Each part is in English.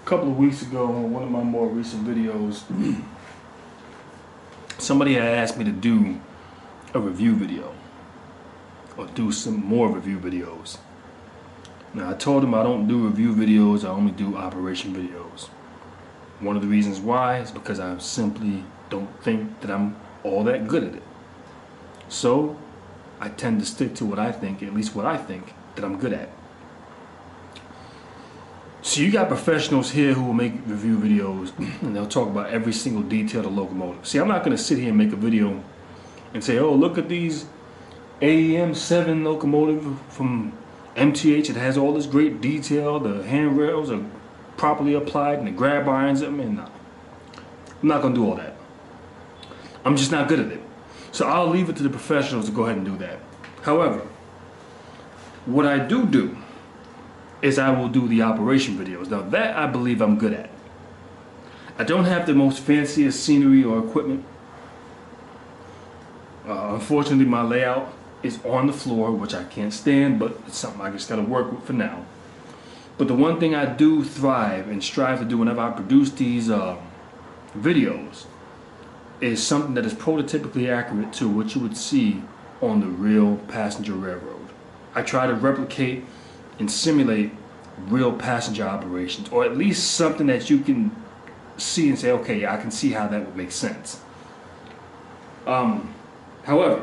couple of weeks ago on one of my more recent videos, somebody had asked me to do a review video or do some more review videos. Now I told him I don't do review videos, I only do operation videos. One of the reasons why is because I simply don't think that I'm all that good at it. So I tend to stick to what I think, at least what I think that I'm good at. So you got professionals here who will make review videos and they'll talk about every single detail of the locomotive. See, I'm not going to sit here and make a video and say, oh, look at these AEM 7 locomotive from MTH. It has all this great detail. The handrails are properly applied and the grab irons. I mean, no. I'm not going to do all that. I'm just not good at it. So I'll leave it to the professionals to go ahead and do that. However, what I do is I will do the operation videos. Now that I believe I'm good at. I don't have the most fanciest scenery or equipment. Unfortunately, my layout is on the floor, which I can't stand, but it's something I just gotta work with for now. But the one thing I do thrive and strive to do whenever I produce these videos is something that is prototypically accurate to what you would see on the real passenger railroad. I try to replicate and simulate real passenger operations, or at least something that you can see and say, okay, I can see how that would make sense. However,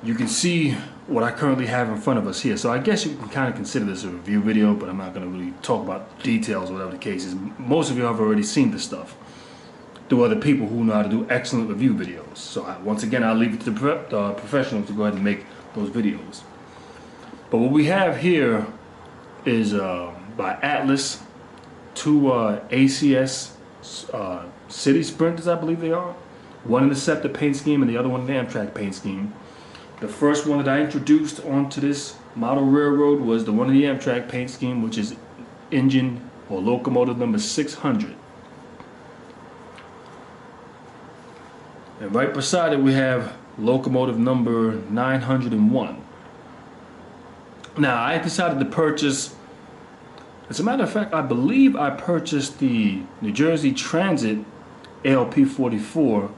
you can see what I currently have in front of us here. So I guess you can kind of consider this a review video, but I'm not going to really talk about details or whatever the case is. Most of you have already seen this stuff through other people who know how to do excellent review videos. So once again, I'll leave it to the professionals to go ahead and make those videos. But what we have here is by Atlas, two ACS City Sprinters, I believe they are. One in the Scepter paint scheme and the other one in the Amtrak paint scheme. The first one that I introduced onto this model railroad was the one in the Amtrak paint scheme, which is engine or locomotive number 600. And right beside it we have locomotive number 901. Now I decided to purchase, as a matter of fact, I believe I purchased the New Jersey Transit ALP44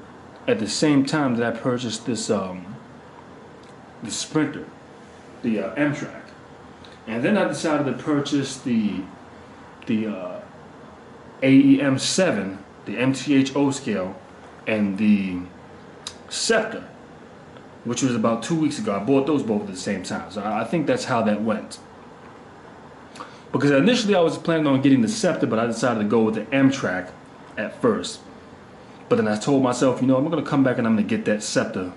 at the same time that I purchased this the Sprinter, the Amtrak. And then I decided to purchase the AEM 7, the MTH O scale, and the Scepter, which was about 2 weeks ago. I bought those both at the same time. So I think that's how that went. Because initially I was planning on getting the Scepter, but I decided to go with the Amtrak at first. But then I told myself, you know, I'm going to come back and I'm going to get that Scepter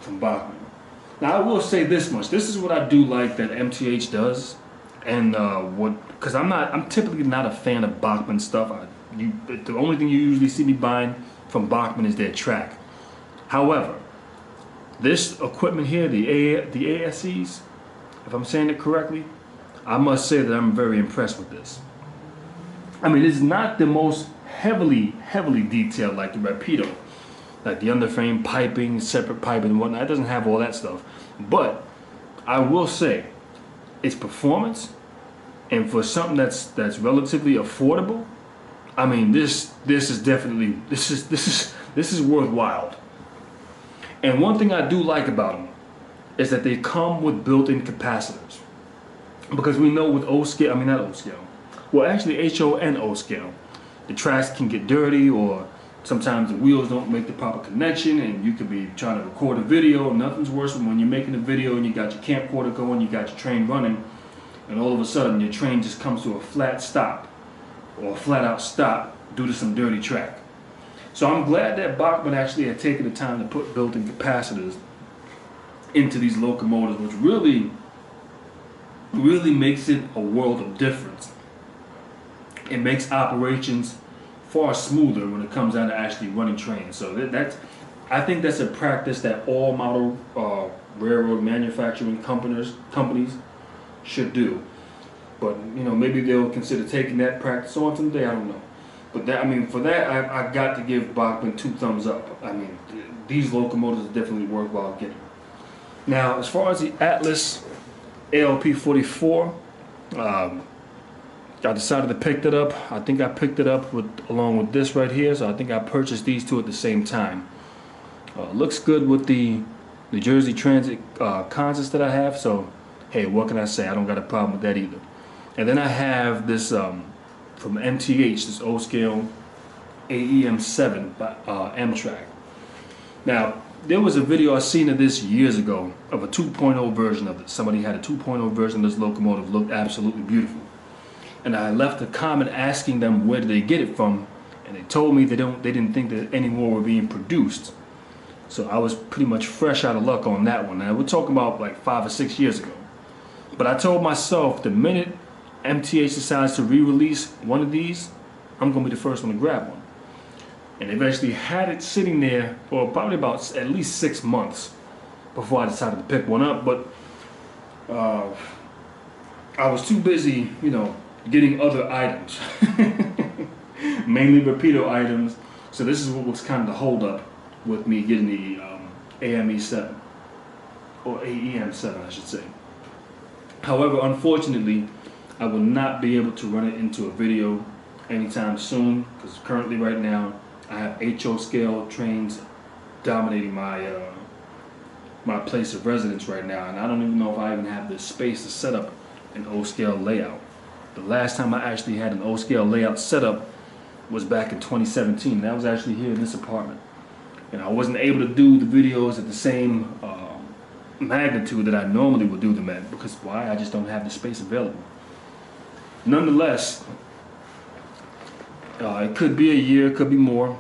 from Bachmann. Now I will say this much. This is what I do like that MTH does. And because I'm typically not a fan of Bachmann stuff. The only thing you usually see me buying from Bachmann is their track. However, this equipment here, the ASEs, if I'm saying it correctly, I must say that I'm very impressed with this. I mean, it's not the most heavily detailed like the Rapido, like the underframe piping, separate piping and whatnot. It doesn't have all that stuff. But I will say, its performance, and for something that's relatively affordable, I mean, this is definitely this is worthwhile. And one thing I do like about them is that they come with built-in capacitors. Because we know with O scale, I mean not O scale, well actually HO scale, the tracks can get dirty, or sometimes the wheels don't make the proper connection, and you could be trying to record a video. Nothing's worse than when you're making a video and you got your camcorder going, you got your train running, and all of a sudden your train just comes to a flat stop, or a flat out stop due to some dirty track. So I'm glad that Bachmann actually had taken the time to put built-in capacitors into these locomotives, which really makes it a world of difference. It makes operations far smoother when it comes down to actually running trains. So I think that's a practice that all model railroad manufacturing companies should do. But you know, maybe they'll consider taking that practice on someday. I don't know. But that, I mean, for that, I got to give Bachmann 2 thumbs up. I mean, these locomotives are definitely worthwhile getting. Now, as far as the Atlas ALP44, I decided to pick it up. I think I picked it up along with this right here, so I think I purchased these two at the same time. Looks good with the New Jersey Transit Kansas that I have, so hey, what can I say? I don't got a problem with that either. And then I have this from MTH, this O-Scale AEM7 by Amtrak. Now, there was a video I seen of this years ago of a 2.0 version of it. Somebody had a 2.0 version of this locomotive, looked absolutely beautiful. And I left a comment asking them where did they get it from, and they told me they didn't think that any more were being produced. So I was pretty much fresh out of luck on that one. Now we're talking about like 5 or 6 years ago. But I told myself the minute MTH decides to re-release one of these, I'm gonna be the first one to grab one. And they've actually had it sitting there for probably about at least 6 months before I decided to pick one up. But I was too busy, you know, getting other items, mainly repeater items. So this is what was kind of the hold up with me getting the AME7 or AEM7, I should say. However, unfortunately, I will not be able to run it into a video anytime soon because currently, right now, I have HO scale trains dominating my my place of residence right now, and I don't even know if I even have the space to set up an O scale layout. The last time I actually had an O scale layout set up was back in 2017. That was actually here in this apartment, and I wasn't able to do the videos at the same magnitude that I normally would do them at because why? I just don't have the space available. Nonetheless, it could be a year, it could be more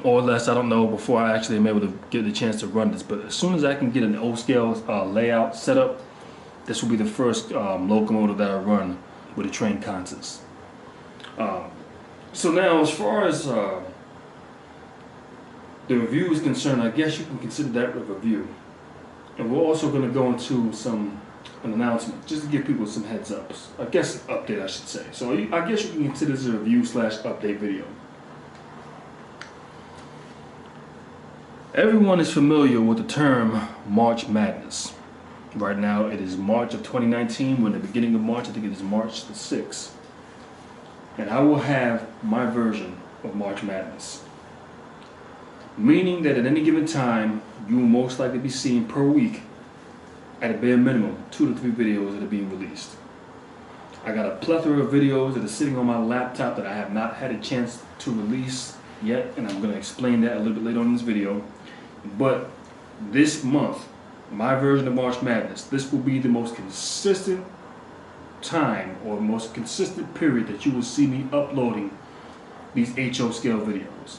or less, I don't know, before I actually am able to get the chance to run this. But as soon as I can get an O-scale layout set up, this will be the first locomotive that I run with a train consist. So now, as far as the review is concerned, I guess you can consider that a review. And we're also going to go into an announcement, just to give people some heads ups. I guess update, I should say. So I guess you can consider this a review / update video. Everyone is familiar with the term March Madness. Right now it is March of 2019. We're in the beginning of March. I think it is March the 6th. And I will have my version of March Madness. Meaning that at any given time, you will most likely be seeing per week, at a bare minimum, 2 to 3 videos that are being released. I got a plethora of videos that are sitting on my laptop that I have not had a chance to release yet, and I'm going to explain that a little bit later on in this video. But this month, my version of March Madness, this will be the most consistent time or most consistent period that you will see me uploading these HO scale videos.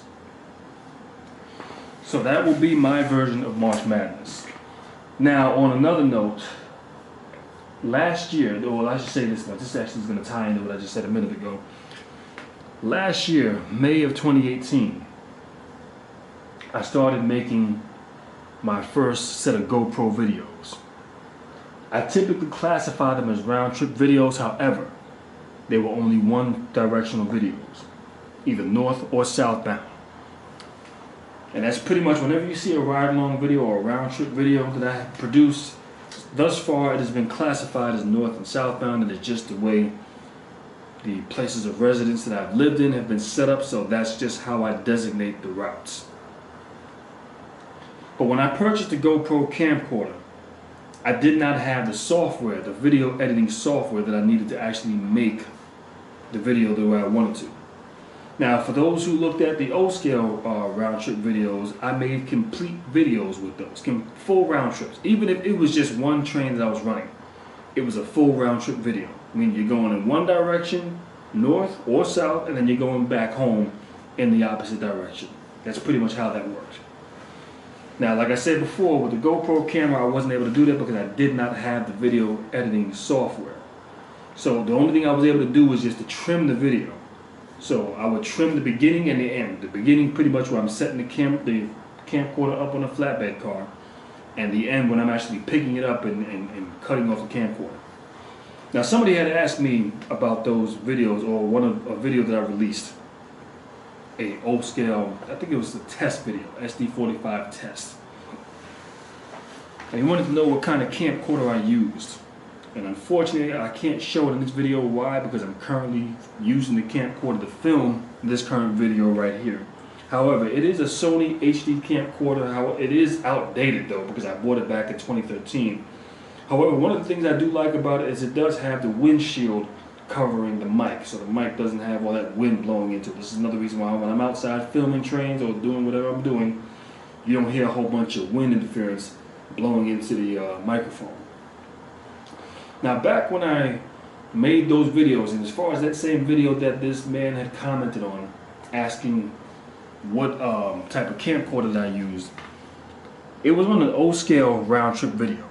So that will be my version of March Madness. Now, on another note, last year, well, I should say this much. This actually is going to tie into what I just said a minute ago. Last year, May of 2018, I started making my first set of GoPro videos. I typically classify them as round-trip videos. However, they were only one-directional videos, either north or southbound. And that's pretty much whenever you see a ride-along video or a round-trip video that I have produced, thus far it has been classified as north and southbound, and it's just the way the places of residence that I've lived in have been set up, so that's just how I designate the routes. But when I purchased the GoPro camcorder, I did not have the software, the video editing software that I needed to actually make the video the way I wanted to. Now, for those who looked at the O-scale round-trip videos, I made complete videos with those, full round trips. Even if it was just one train that I was running, it was a full round-trip video. I mean, you're going in one direction, north or south, and then you're going back home in the opposite direction. That's pretty much how that works. Now, like I said before, with the GoPro camera, I wasn't able to do that because I did not have the video editing software. So the only thing I was able to do was just to trim the video. So I would trim the beginning and the end. The beginning pretty much where I'm setting the camcorder up on a flatbed car, and the end when I'm actually picking it up and cutting off the camcorder. Now, somebody had asked me about those videos, or a video that I released, a O-scale, I think it was a test video, SD45 test. And he wanted to know what kind of camcorder I used. And unfortunately, I can't show it in this video. Why? Because I'm currently using the camcorder to film this current video right here. However, it is a Sony HD camcorder. It is outdated though, because I bought it back in 2013. However, one of the things I do like about it is it does have the windshield covering the mic, so the mic doesn't have all that wind blowing into it. This is another reason why when I'm outside filming trains or doing whatever I'm doing, you don't hear a whole bunch of wind interference blowing into the microphone. Now, back when I made those videos, and as far as that same video that this man had commented on, asking what type of camcorder that I used, it was on an O-scale round trip video.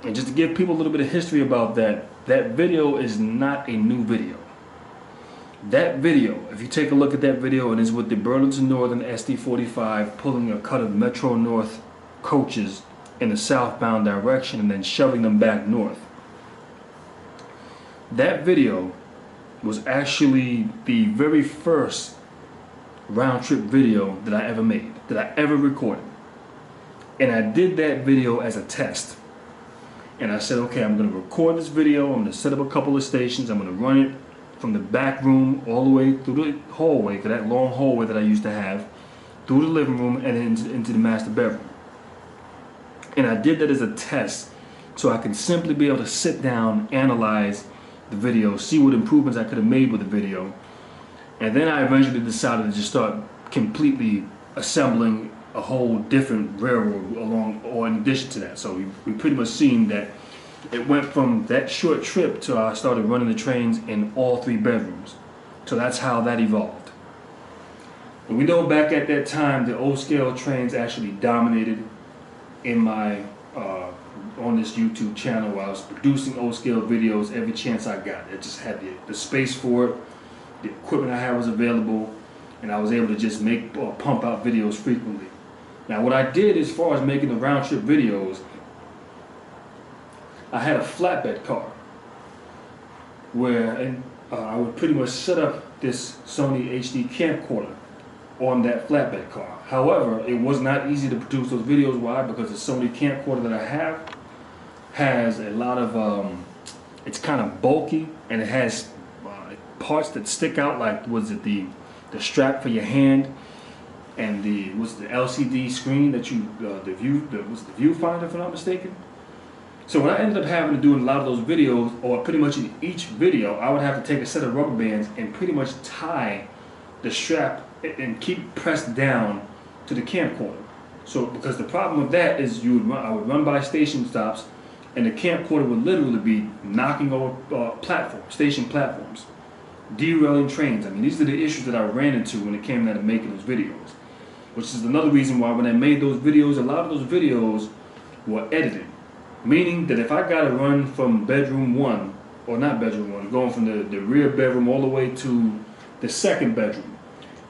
And just to give people a little bit of history about that, that video is not a new video. That video, if you take a look at that video, it is with the Burlington Northern SD45 pulling a cut of Metro North coaches in the southbound direction and then shoving them back north. That video was actually the very first round trip video that I ever made, that I ever recorded. And I did that video as a test. And I said, okay, I'm going to record this video, I'm going to set up a couple of stations, I'm going to run it from the back room all the way through the hallway, to that long hallway that I used to have, through the living room and into the master bedroom. And I did that as a test so I could simply be able to sit down, analyze the video, see what improvements I could have made with the video. And then I eventually decided to just start completely assembling a whole different railroad along, or in addition to that. So we pretty much seen that it went from that short trip to I started running the trains in all 3 bedrooms. So that's how that evolved. And we know back at that time the O-scale trains actually dominated in my on this YouTube channel where I was producing O-scale videos every chance I got. It just had the space for it, the equipment I had was available, and I was able to just make or pump out videos frequently. Now what I did as far as making the round trip videos, I had a flatbed car where I would pretty much set up this Sony HD camcorder on that flatbed car. However, it was not easy to produce those videos. Why? Because the Sony camcorder that I have has a lot of, it's kind of bulky, and it has parts that stick out, like was it the strap for your hand, and the LCD screen that you was the viewfinder, if I'm not mistaken. So when I ended up having to do a lot of those videos, or pretty much in each video, I would have to take a set of rubber bands and pretty much tie the strap and keep pressed down to the camcorder. So because the problem with that is I would run by station stops, and the camcorder would literally be knocking over station platforms, derailing trains. I mean, these are the issues that I ran into when it came down to making those videos, which is another reason why when I made those videos, a lot of those videos were edited. Meaning that if I got to run from bedroom 1, or not bedroom 1, going from the rear bedroom all the way to the second bedroom,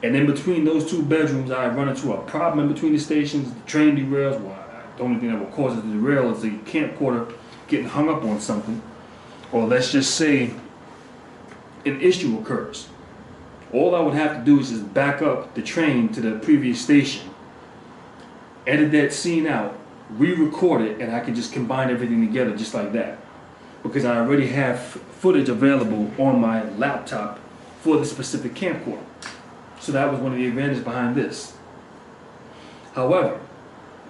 and in between those 2 bedrooms I run into a problem in between the stations, the train derails, well, the only thing that will cause it to derail is the camcorder getting hung up on something, or let's just say an issue occurs. All I would have to do is just back up the train to the previous station, edit that scene out, re-record it, and I can just combine everything together just like that, because I already have footage available on my laptop for the specific camcorder. So that was one of the advantages behind this. However,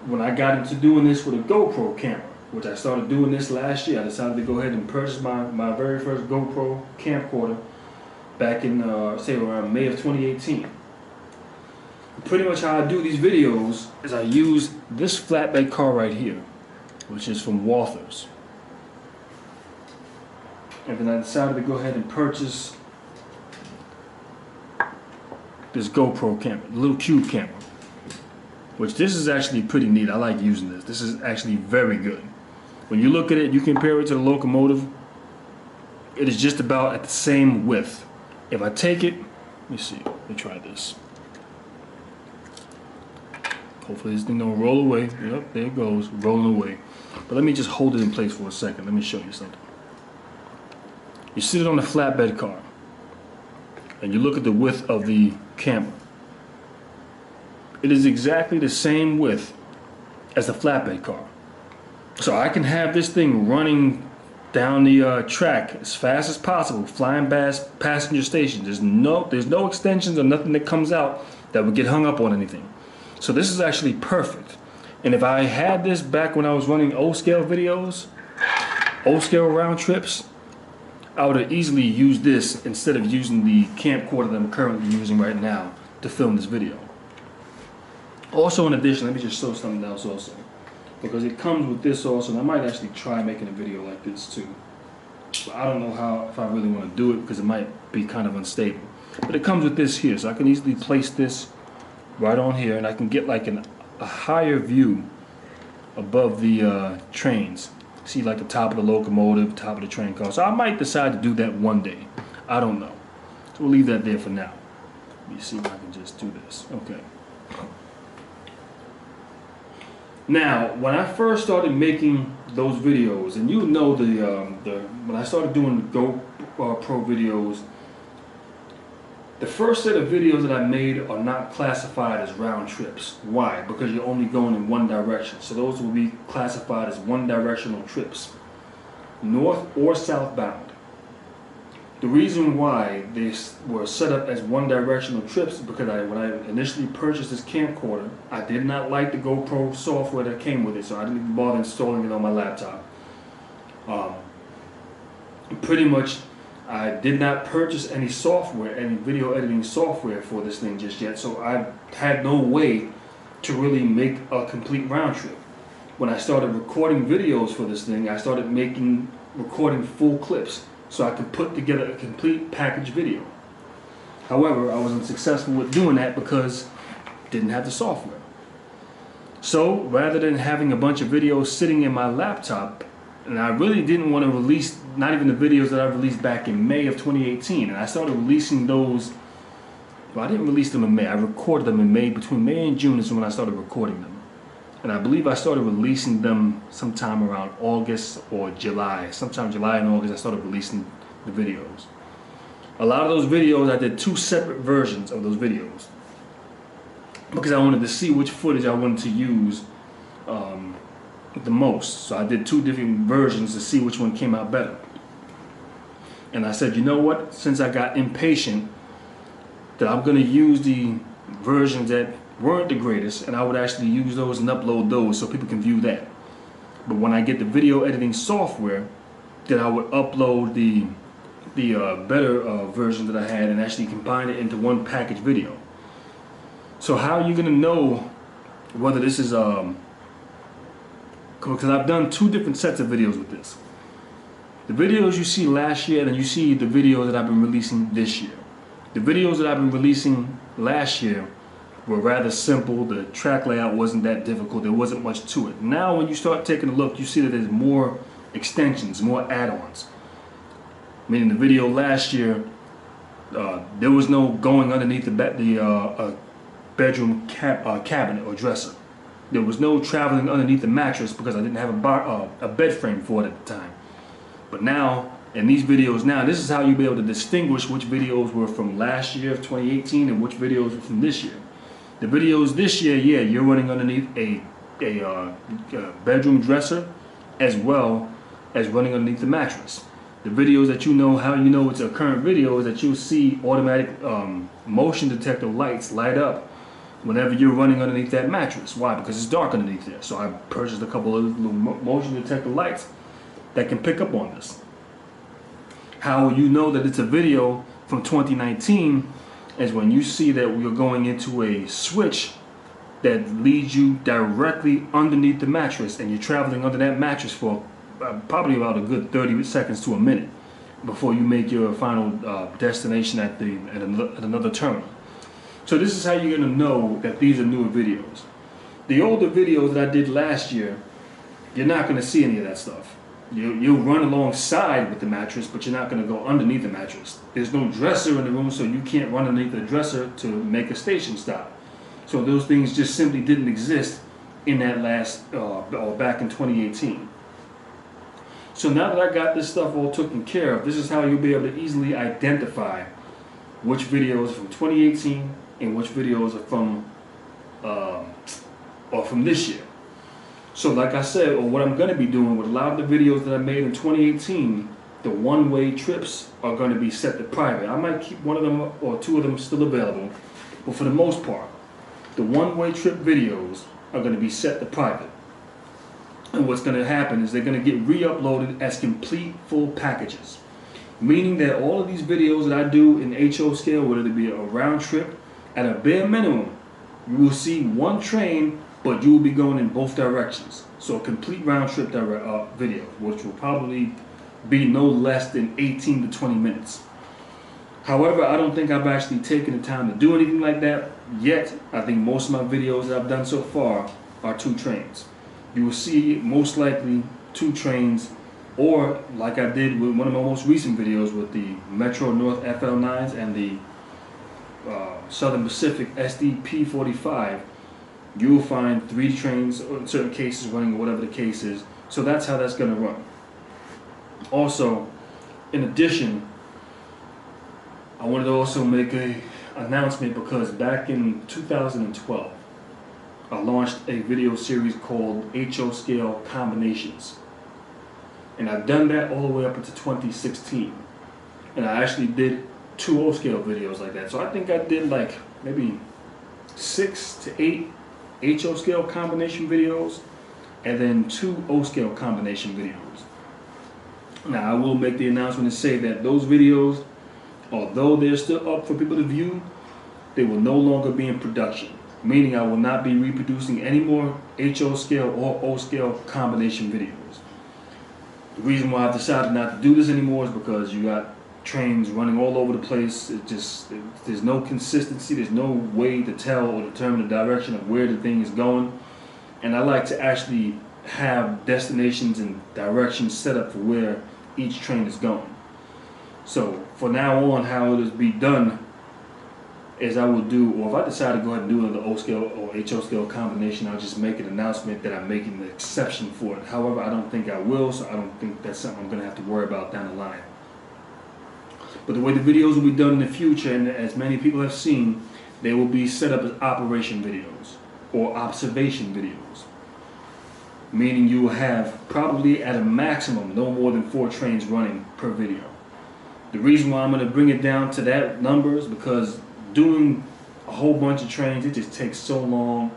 when I got into doing this with a GoPro camera, which I started doing this last year, I decided to go ahead and purchase my very first GoPro camcorder back in say around May of 2018. Pretty much how I do these videos is I use this flatbed car right here, which is from Walthers. And then I decided to go ahead and purchase this GoPro camera, the little cube camera, which this is actually pretty neat. I like using this. This is actually very good. When you look at it, you compare it to the Locomotive, it is just about at the same width. If I take it, let me see, let me try this. Hopefully this thing don't roll away. Yep, there it goes, rolling away. But let me just hold it in place for a second. Let me show you something. You sit it on the flatbed car, and you look at the width of the camera. It is exactly the same width as the flatbed car. So I can have this thing running down the track as fast as possible, flying past passenger stations. There's no extensions or nothing that comes out that would get hung up on anything. So this is actually perfect. And if I had this back when I was running O-scale videos, O-scale round trips, I would have easily used this instead of using the camcorder that I'm currently using right now to film this video. Also, in addition, let me just show something else also, because it comes with this also, and I might actually try making a video like this too. But I don't know if I really want to do it because it might be kind of unstable. But it comes with this here, so I can easily place this right on here, and I can get like a higher view above the trains. See like the top of the locomotive, top of the train car. So I might decide to do that one day. I don't know. So we'll leave that there for now. Let me see if I can just do this. Okay. Now, when I first started making those videos, and you know when I started doing GoPro videos, the first set of videos that I made are not classified as round trips. Why? Because you're only going in one direction. So those will be classified as one-directional trips, north or southbound. The reason why they were set up as one-directional trips is because when I initially purchased this camcorder, I did not like the GoPro software that came with it, so I didn't even bother installing it on my laptop. Pretty much, I did not purchase any software, any video editing software for this thing just yet, so I had no way to really make a complete round trip. When I started recording videos for this thing, I started recording full clips so I could put together a complete package video. However, I was unsuccessful with doing that because I didn't have the software. So rather than having a bunch of videos sitting in my laptop, and I really didn't want to release not even the videos that I released back in May of 2018, and I started releasing those. Well, I didn't release them in May. I recorded them in May. Between May and June is when I started recording them, and I believe I started releasing them sometime around August or July. Sometime July and August I started releasing the videos. A lot of those videos I did 2 separate versions of those videos because I wanted to see which footage I wanted to use the most. So I did 2 different versions to see which one came out better. And I said, you know what, since I got impatient, that I'm going to use the versions that weren't the greatest, and I would actually use those and upload those so people can view that. But when I get the video editing software, then I would upload the better version that I had and actually combine it into one package video. So how are you going to know whether this is because I've done 2 different sets of videos with this. The videos you see last year, and then you see the videos that I've been releasing this year. The videos that I've been releasing last year were rather simple. The track layout wasn't that difficult. There wasn't much to it. Now when you start taking a look, you see that there's more extensions, more add-ons. Meaning the video last year, there was no going underneath the bedroom cabinet or dresser. There was no traveling underneath the mattress because I didn't have a bed frame for it at the time. But now, in these videos now, this is how you'll be able to distinguish which videos were from last year of 2018 and which videos were from this year. The videos this year, yeah, you're running underneath a bedroom dresser as well as running underneath the mattress. The videos that you know, how you know it's a current video is that you'll see automatic motion detector lights light up whenever you're running underneath that mattress. Why? Because it's dark underneath there. So I purchased a couple of little motion detector lights that can pick up on this. How you know that it's a video from 2019 is when you see that we're going into a switch that leads you directly underneath the mattress, and you're traveling under that mattress for probably about a good 30 seconds to a minute before you make your final destination at another terminal. So this is how you're going to know that these are newer videos. The older videos that I did last year, you're not going to see any of that stuff. You'll run alongside with the mattress, but you're not going to go underneath the mattress. There's no dresser in the room, so you can't run underneath the dresser to make a station stop. So those things just simply didn't exist in that or back in 2018. So now that I got this stuff all taken care of, this is how you'll be able to easily identify which videos are from 2018 and which videos are from this year. So like I said, or what I'm going to be doing with a lot of the videos that I made in 2018, the one-way trips are going to be set to private. I might keep one of them or two of them still available, but for the most part, the one-way trip videos are going to be set to private. And what's going to happen is they're going to get re-uploaded as complete full packages. Meaning that all of these videos that I do in HO scale, whether it be a round trip, at a bare minimum, you will see one train, but you will be going in both directions. So a complete round trip video, which will probably be no less than 18 to 20 minutes. However, I don't think I've actually taken the time to do anything like that yet. I think most of my videos that I've done so far are 2 trains. You will see most likely 2 trains, or like I did with one of my most recent videos with the Metro North FL9s and the Southern Pacific SDP45, you will find 3 trains in certain cases running, or whatever the case is. So that's how that's going to run. Also, in addition, I wanted to also make an announcement because back in 2012, I launched a video series called HO Scale Combinations. And I've done that all the way up into 2016. And I actually did 2 O scale videos like that. So I think I did like maybe 6 to 8 HO scale combination videos, and then 2 O scale combination videos. Now I will make the announcement and say that those videos, although they're still up for people to view, they will no longer be in production. Meaning I will not be reproducing any more HO scale or O scale combination videos. The reason why I've decided not to do this anymore is because you got trains running all over the place. There's no consistency, there's no way to tell or determine the direction of where the thing is going. And I like to actually have destinations and directions set up for where each train is going. So for now on, how it is be done is I will do, or if I decide to go ahead and do another O scale or HO scale combination, I'll just make an announcement that I'm making the exception for it. However, I don't think I will, so I don't think that's something I'm going to have to worry about down the line. But the way the videos will be done in the future, and as many people have seen, they will be set up as operation videos or observation videos. Meaning you will have probably at a maximum no more than 4 trains running per video. The reason why I'm going to bring it down to that number is because doing a whole bunch of trains, it just takes so long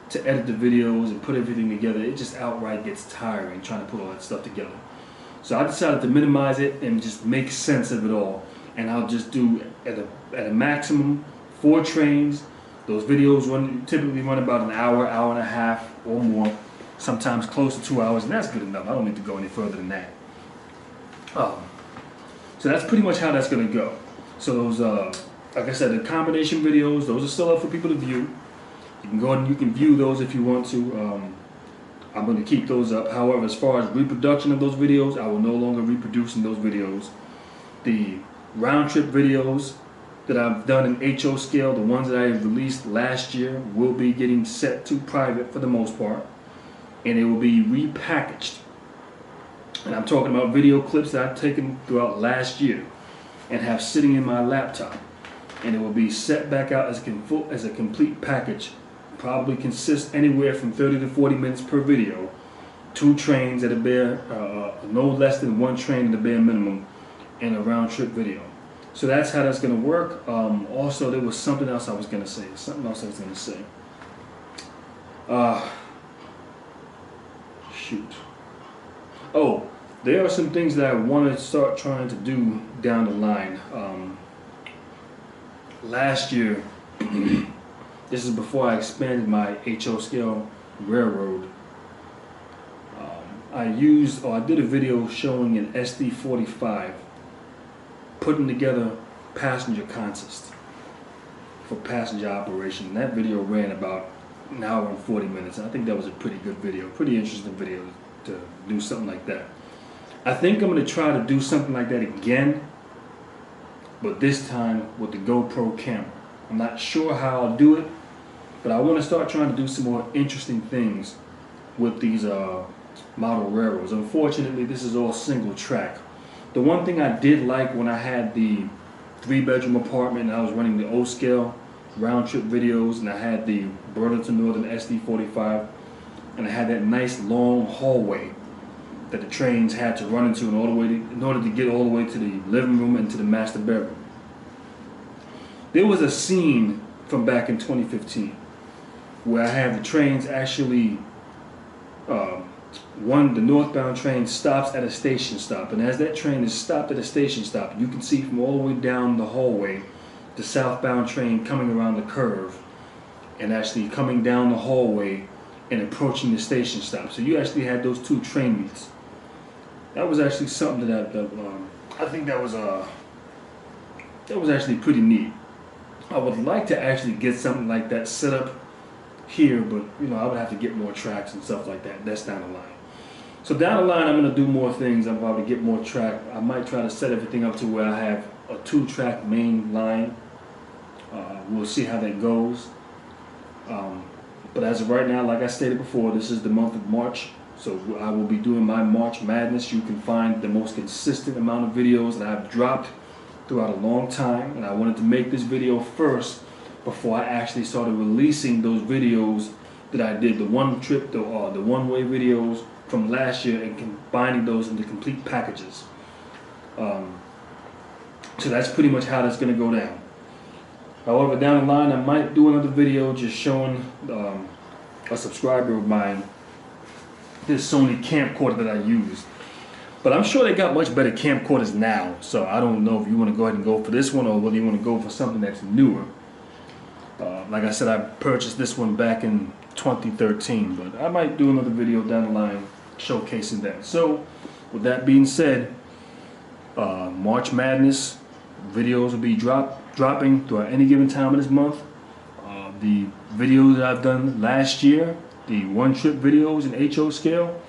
to edit the videos and put everything together. It just outright gets tiring trying to put all that stuff together. So I decided to minimize it and just make sense of it all. And I'll just do at a maximum 4 trains. Those videos typically run about an hour, hour and a half or more, sometimes close to 2 hours, and that's good enough. I don't need to go any further than that. So that's pretty much how that's going to go. So those, like I said, the combination videos, those are still up for people to view. You can go ahead and you can view those if you want to. I'm going to keep those up. However, as far as reproduction of those videos, I will no longer reproducing those videos. The round trip videos that I've done in HO scale, the ones that I released last year, will be getting set to private for the most part, and it will be repackaged. And I'm talking about video clips that I've taken throughout last year and have sitting in my laptop, and it will be set back out as a complete package. Probably consists anywhere from 30 to 40 minutes per video. 2 trains at a bare, no less than 1 train at the bare minimum, and a round trip video. So that's how that's going to work. Also, there was something else I was going to say. Shoot. Oh, there are some things that I want to start trying to do down the line. Last year, this is before I expanded my HO scale railroad. I did a video showing an SD45 putting together passenger consist for passenger operation. That video ran about an hour and 40 minutes. I think that was a pretty good video, pretty interesting video to do something like that. I think I'm going to try to do something like that again, but this time with the GoPro camera. I'm not sure how I'll do it, but I want to start trying to do some more interesting things with these model railroads. Unfortunately, this is all single track. The one thing I did like when I had the 3-bedroom apartment and I was running the O scale round trip videos, and I had the Burlington Northern SD45, and it had that nice long hallway that the trains had to run into in order to get all the way to the living room and to the master bedroom. There was a scene from back in 2015 where I have the trains actually, the northbound train stops at a station stop, and as that train is stopped at a station stop, you can see from all the way down the hallway the southbound train coming around the curve and actually coming down the hallway and approaching the station stop. So you actually had those two train meets. That was actually something that I think that was actually pretty neat. I would like to actually get something like that set up here, but I would have to get more tracks and stuff like that. That's down the line. So down the line, I'm gonna do more things. I'm about to get more track. I might try to set everything up to where I have a 2-track main line. We'll see how that goes. But as of right now, like I stated before, this is the month of March. So I will be doing my March Madness. You can find the most consistent amount of videos that I've dropped throughout a long time. And I wanted to make this video first before I actually started releasing those videos that I did, the one-way videos from last year, and combining those into complete packages. So that's pretty much how that's going to go down. However, down the line, I might do another video just showing a subscriber of mine this Sony camcorder that I used. But I'm sure they got much better camcorders now, so I don't know if you want to go ahead and go for this one or whether you want to go for something that's newer. Like I said, I purchased this one back in 2013, but I might do another video down the line showcasing that. So, with that being said, March Madness videos will be dropping throughout any given time of this month. The videos that I've done last year, the one-trip videos in HO scale,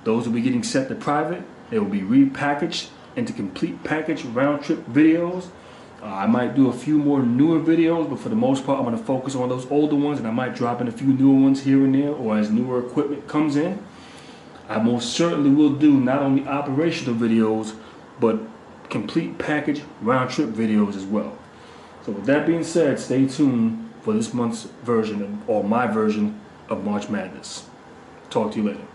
those will be getting set to private. They will be repackaged into complete package round-trip videos. I might do a few more newer videos, but for the most part, I'm going to focus on those older ones, and I might drop in a few newer ones here and there, or as newer equipment comes in. I most certainly will do not only operational videos, but complete package round-trip videos as well. So with that being said, stay tuned for this month's version, or my version, of March Madness. Talk to you later.